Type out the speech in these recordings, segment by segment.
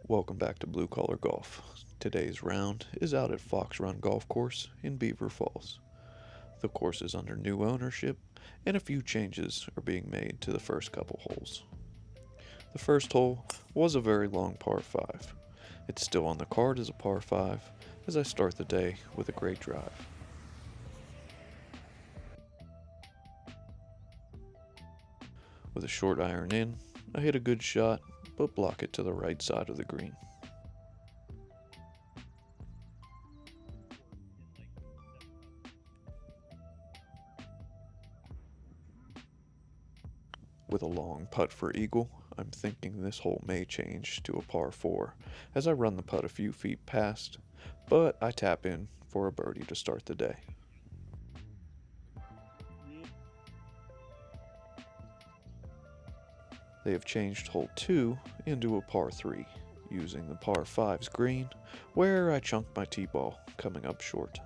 Welcome back to Blue Collar Golf. Today's round is out at Fox Run Golf Course in Beaver Falls. The course is under new ownership, and a few changes are being made to the first couple holes. The first hole was a very long par 5. It's still on the card as a par 5 as I start the day with a great drive. With a short iron in, I hit a good shot, but block it to the right side of the green. With a long putt for eagle, I'm thinking this hole may change to a par 4 as I run the putt a few feet past, but I tap in for a birdie to start the day. They have changed hole 2 into a par 3, using the par 5's green, where I chunk my tee ball coming up short.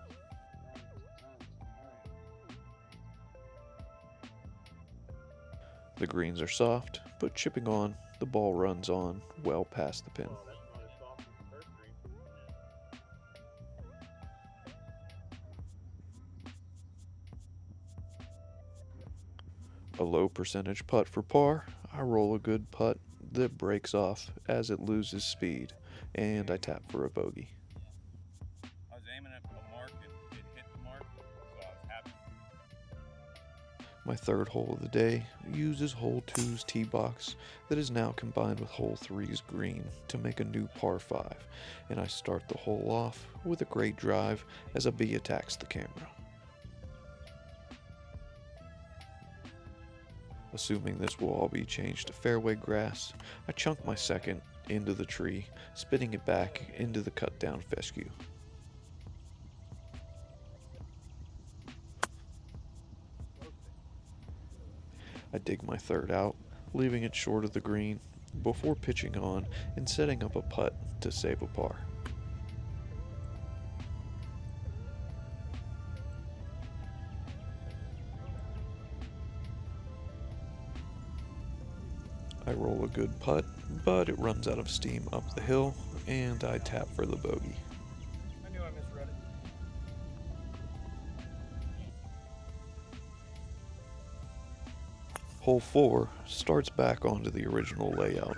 The greens are soft, but chipping on, the ball runs on well past the pin. A low percentage putt for par, I roll a good putt that breaks off as it loses speed, and I tap for a bogey. I was aiming at a mark and it hit the mark, so I was happy. My third hole of the day uses hole 2's tee box that is now combined with hole 3's green to make a new par 5, and I start the hole off with a great drive as a bee attacks the camera. Assuming this will all be changed to fairway grass, I chunk my second into the tree, spinning it back into the cut down fescue. I dig my third out, leaving it short of the green, before pitching on and setting up a putt to save a par. I roll a good putt, but it runs out of steam up the hill, and I tap for the bogey. I knew I misread it. Hole 4 starts back onto the original layout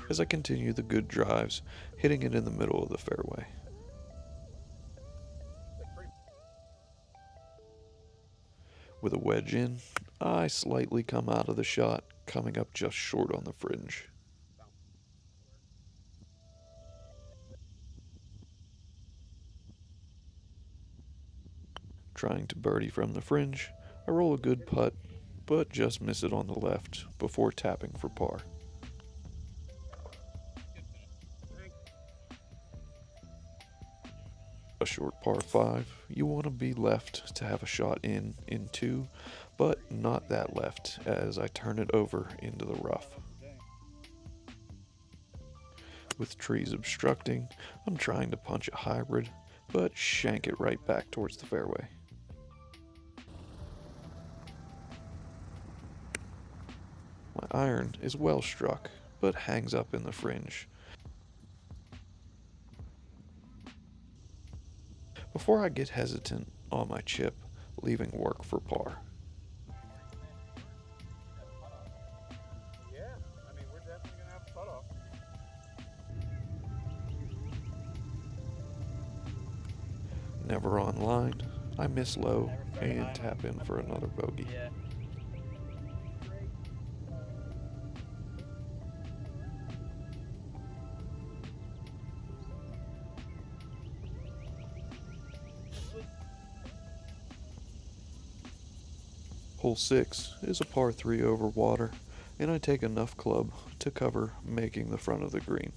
as I continue the good drives, hitting it in the middle of the fairway. With a wedge in, I slightly come out of the shot, coming up just short on the fringe. Trying to birdie from the fringe, I roll a good putt, but just miss it on the left before tapping for par. A short par 5, you want to be left to have a shot in 2, but not that left as I turn it over into the rough. With trees obstructing, I'm trying to punch a hybrid, but shank it right back towards the fairway. My iron is well struck, but hangs up in the fringe. Before I get hesitant on my chip, leaving work for par. Yeah, I mean, we're definitely going to have a putt off. Never on line, I miss low and tap in for another bogey. Yeah. Hole 6 is a par 3 over water, and I take enough club to cover, making the front of the green.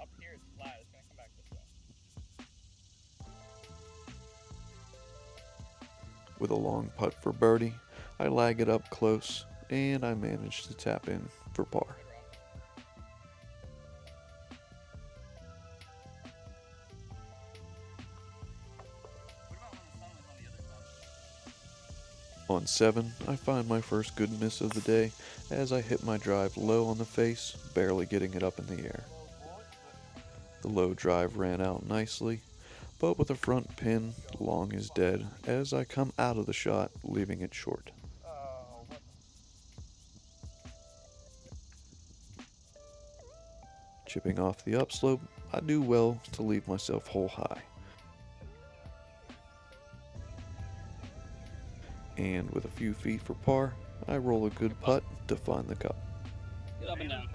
Up here it's flat. It's going to come back this way. With a long putt for birdie, I lag it up close, and I manage to tap in for par. On 7, I find my first good miss of the day as I hit my drive low on the face, barely getting it up in the air. The low drive ran out nicely, but with a front pin, long is dead as I come out of the shot, leaving it short. Chipping off the upslope, I do well to leave myself hole high. And with a few feet for par, I roll a good putt to find the cup. Get up and down.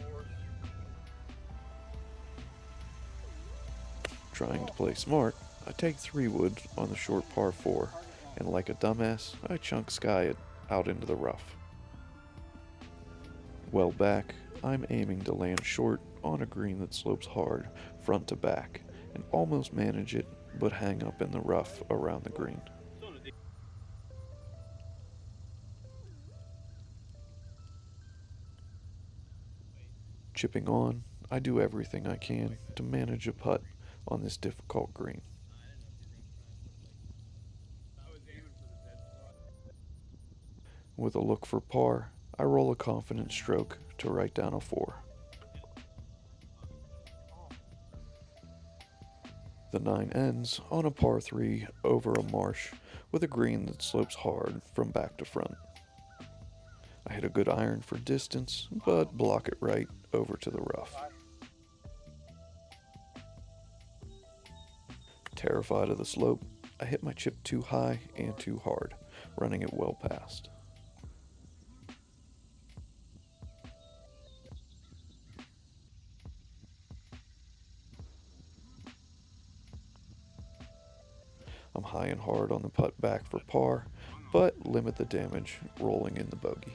Trying to play smart, I take 3-wood on the short par 4, and like a dumbass, I chunk sky it out into the rough. Well back, I'm aiming to land short on a green that slopes hard, front to back, and almost manage it, but hang up in the rough around the green. Chipping on, I do everything I can to manage a putt on this difficult green. With a look for par, I roll a confident stroke to write down a 4. The 9 ends on a par 3 over a marsh with a green that slopes hard from back to front. I hit a good iron for distance, but block it right over to the rough. Terrified of the slope, I hit my chip too high and too hard, running it well past. I'm high and hard on the putt back for par, but limit the damage rolling in the bogey.